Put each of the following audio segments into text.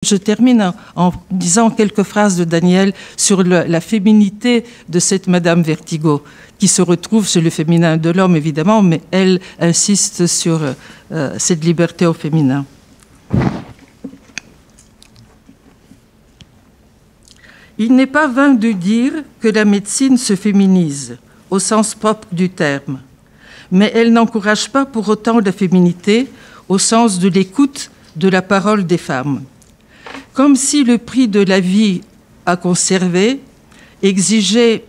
Je termine en disant quelques phrases de Daniel sur la féminité de cette Madame Vertigo, qui se retrouve chez le féminin de l'homme, évidemment, mais elle insiste sur cette liberté au féminin. Il n'est pas vain de dire que la médecine se féminise, au sens propre du terme, mais elle n'encourage pas pour autant la féminité au sens de l'écoute de la parole des femmes. Comme si le prix de la vie à conserver exigeait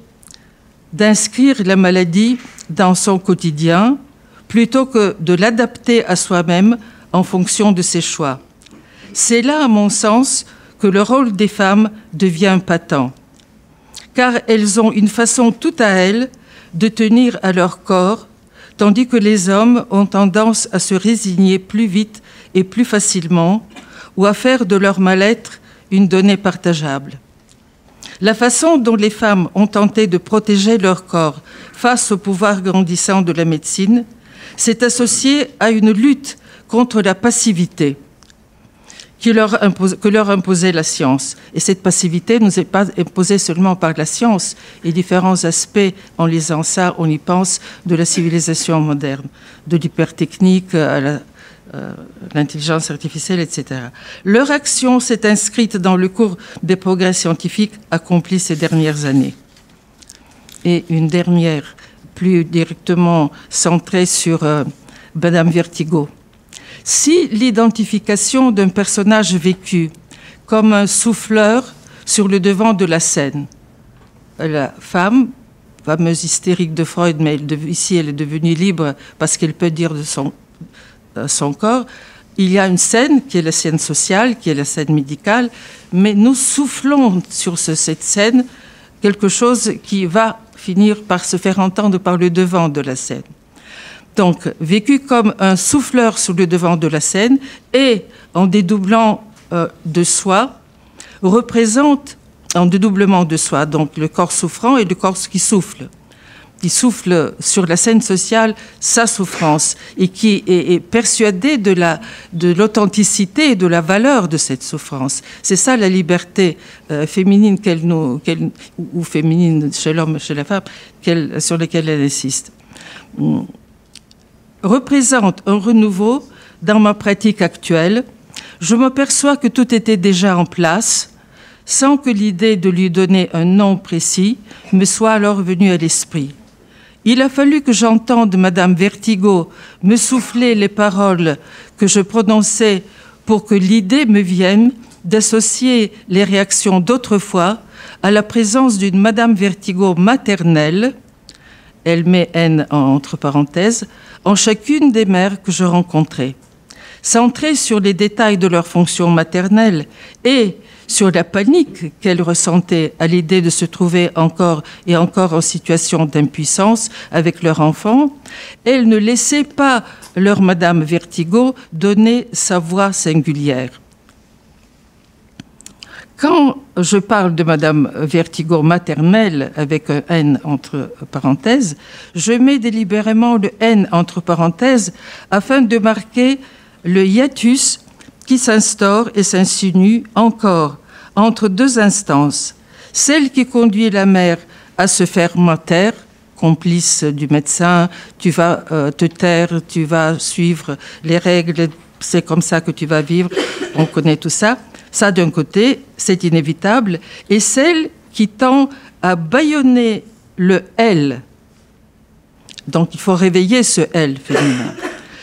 d'inscrire la maladie dans son quotidien plutôt que de l'adapter à soi-même en fonction de ses choix. C'est là, à mon sens, que le rôle des femmes devient patent, car elles ont une façon tout à elles de tenir à leur corps, tandis que les hommes ont tendance à se résigner plus vite et plus facilement, ou à faire de leur mal-être une donnée partageable. La façon dont les femmes ont tenté de protéger leur corps face au pouvoir grandissant de la médecine s'est associée à une lutte contre la passivité que leur imposait la science. Et cette passivité ne nous est pas imposée seulement par la science et différents aspects, en lisant ça, on y pense, de la civilisation moderne, de l'hypertechnique à l'intelligence artificielle, etc. Leur action s'est inscrite dans le cours des progrès scientifiques accomplis ces dernières années. Et une dernière, plus directement centrée sur Madame Vertigo. Si l'identification d'un personnage vécu comme un souffleur sur le devant de la scène, la femme, fameuse hystérique de Freud, mais ici elle est devenue libre parce qu'elle peut dire de son corps, il y a une scène qui est la scène sociale, qui est la scène médicale, mais nous soufflons sur cette scène quelque chose qui va finir par se faire entendre par le devant de la scène. Donc, vécu comme un souffleur sur le devant de la scène et en dédoublant de soi, représente, en dédoublement de soi, donc le corps souffrant et le corps qui souffle sur la scène sociale sa souffrance et qui est persuadé de l'authenticité et de la valeur de cette souffrance. C'est ça la liberté féminine ou féminine chez l'homme, chez la femme, sur laquelle elle insiste. Représente un renouveau dans ma pratique actuelle. Je m'aperçois que tout était déjà en place, sans que l'idée de lui donner un nom précis me soit alors venue à l'esprit. Il a fallu que j'entende Madame Vertigo me souffler les paroles que je prononçais pour que l'idée me vienne d'associer les réactions d'autrefois à la présence d'une Madame Vertigo maternelle, elle met N entre parenthèses, en chacune des mères que je rencontrais. Centrée sur les détails de leur fonction maternelle et sur la panique qu'elles ressentaient à l'idée de se trouver encore et encore en situation d'impuissance avec leur enfant, elles ne laissaient pas leur Madame Vertigo donner sa voix singulière. Quand je parle de Madame Vertigo maternelle avec un N entre parenthèses, je mets délibérément le N entre parenthèses afin de marquer le hiatus qui s'instaure et s'insinue encore entre deux instances, celle qui conduit la mère à se faire mater, complice du médecin, tu vas te taire, tu vas suivre les règles, c'est comme ça que tu vas vivre, on connaît tout ça. Ça, d'un côté, c'est inévitable, et celle qui tend à bâillonner le « elle ». Donc, il faut réveiller ce « elle » féminin,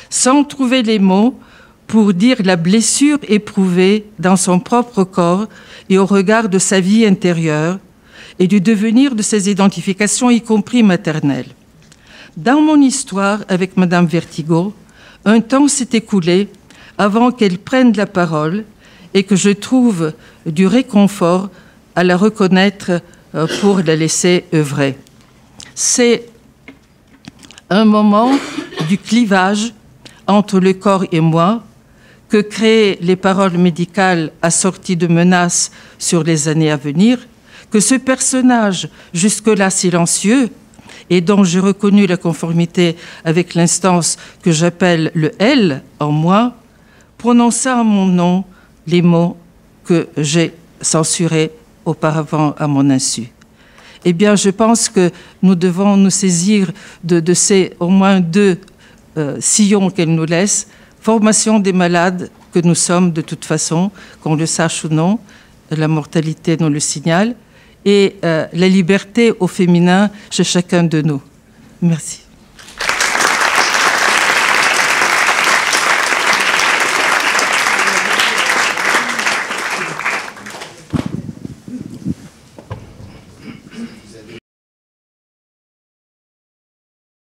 sans trouver les mots pour dire la blessure éprouvée dans son propre corps et au regard de sa vie intérieure et du devenir de ses identifications, y compris maternelles. Dans mon histoire avec Madame Vertigo, un temps s'est écoulé avant qu'elle prenne la parole et que je trouve du réconfort à la reconnaître pour la laisser œuvrer. C'est un moment du clivage entre le corps et moi que créent les paroles médicales assorties de menaces sur les années à venir, que ce personnage, jusque-là silencieux, et dont j'ai reconnu la conformité avec l'instance que j'appelle le « elle » en moi, prononça en mon nom les mots que j'ai censurées auparavant à mon insu. Eh bien, je pense que nous devons nous saisir de ces au moins 2 sillons qu'elle nous laisse. Formation des malades que nous sommes de toute façon, qu'on le sache ou non, la mortalité nous le signale, et la liberté au féminin chez chacun de nous. Merci.